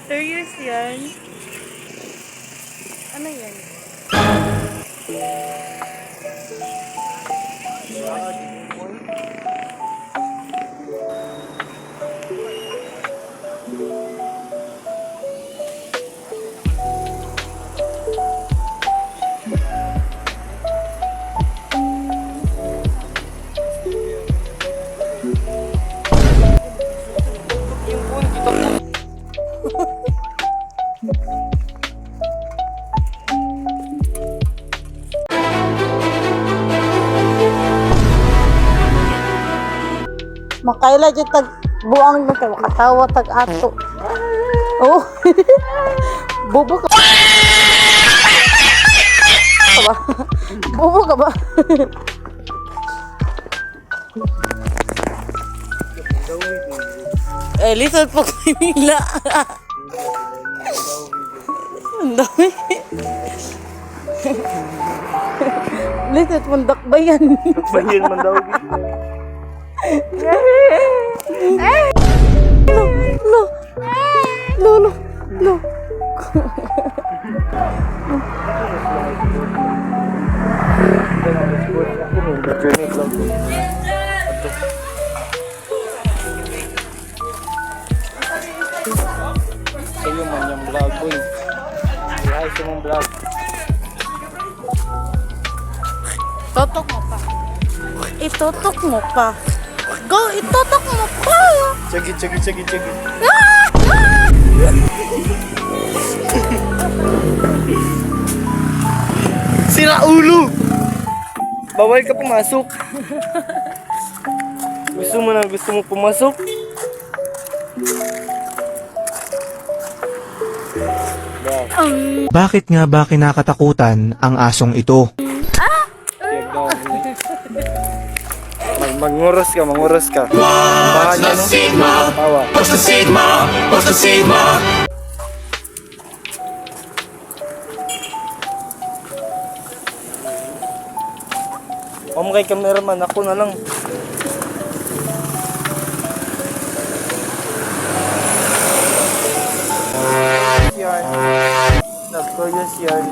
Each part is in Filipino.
Serious yan? Ano yan? Makaila dyan tag buang katawa tag ato. Oh. Bobo ka ba? Bobo ka ba? Lisod po nila. Ang dami. Lisod mo dakbayan. Dakbayan man daw. No. Kayo man yung vlog ko eh. Ay, sa mong vlog. Totok mo pa. Itotok mo pa. Go, itotok mo pa. Chagi. Sira ulo! Bawal ka pumasok. Gusto mo pumasok? Bakit nga ba kinakatakutan ang asong ito? Manguros ka. What's the sigma? What's the sigma? Kay cameraman, ako na lang. Yarn. Nag-curious yarn.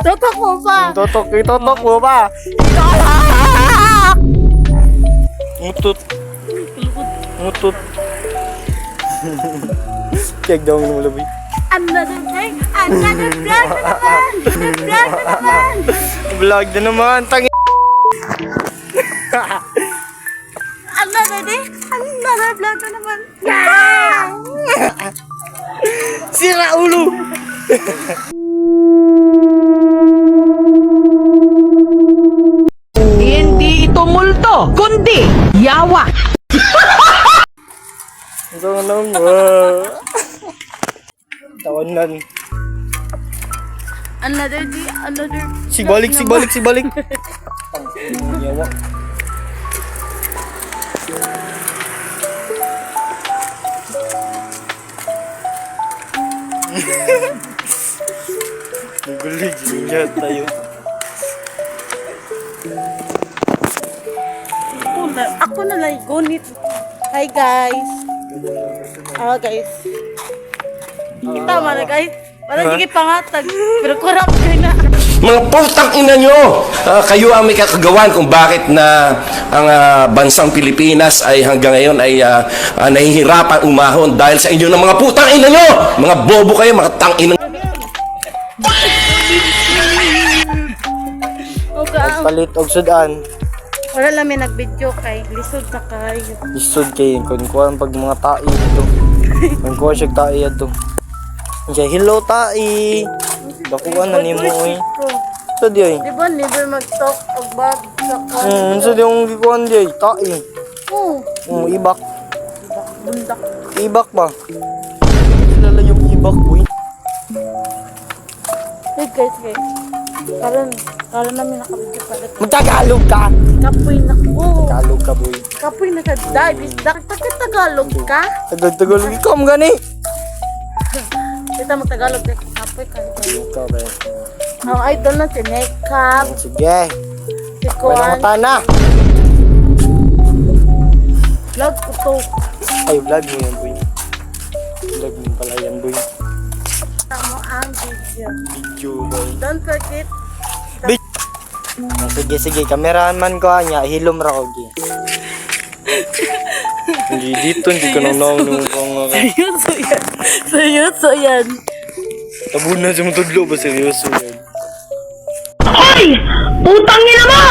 Totok mo pa. Itotok mo ba? Ngutut. Kaya daw ng malabi. Another vlog na naman. Vlog na naman. Tangi. Another vlog na naman. Sira ulo. Hindi ito multo, kundi yawa. Ito naman. Tawanan. Another. Sibalik. Yawa. Nagulig niya tayo. Ako na lang gunit. Hi guys. Guys. Kita man guys. Parang sige pangatag. Pero kurap kayo na. Mga putang ina nyo! Kayo ang may kakagawan kung bakit na ang bansang Pilipinas ay hanggang ngayon ay nahihirapan umahon dahil sa inyo ng mga putang ina nyo! Mga bobo kayo, mga tang ina. Palit og sudan. Wala lang may nag-video kay lisod na kayo. Isod kayo. Kung kuhan pag mga tae ito. Kung kuhan siya tae ito. Siya, hello, tai. Dakuan na ni mo, eh. So, di, ay. Di ba never mag-talk o bag sa kwan? So, di yung gikuan, di, ay. Tai. Oo. Ibak. Bundak. Ibak ba? Kilala yung ibak, boy. Hey guys. Karon namin nakabigyo palit. Magtagalog ka! Kapoy na ko. Tagalog ka, boy. Kapoy na ka dahil. Tagalog ka? Tagalog, ikaw ang gani. Kita mo Tagalog dahil kapoy ka. Ikaw, ba? Ang idol na si Nekap. Sige. Si Walang Kuan. matana. Vlog ko to. Ay, vlog mo yan, boy. Vlog mo pala yan, boy. Tama ang video. Video, boy. Don't forget. Sige, cameraman ko niya, hilom ra og. Hindi dito, hindi ka nang nung Seryoso yan. Tabun na siya matudlo ba seryoso yan? Hoy! Putang ina mo!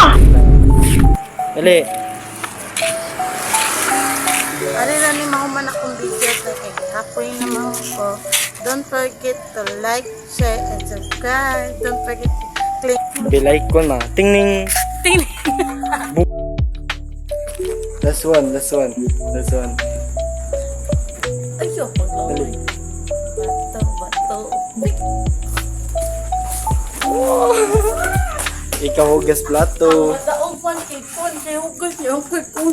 Dali. Ano na ni mahuman akong video to kapoy naman ko. Don't forget to like, share, and subscribe. Don't forget to click. Belike ko na. Tingning. Tingnan. Last one. Ayoko lang. Bato. Ikaw hugas plato. Madaong pan kay Kon. Kaya hugas niya ang kay Kon.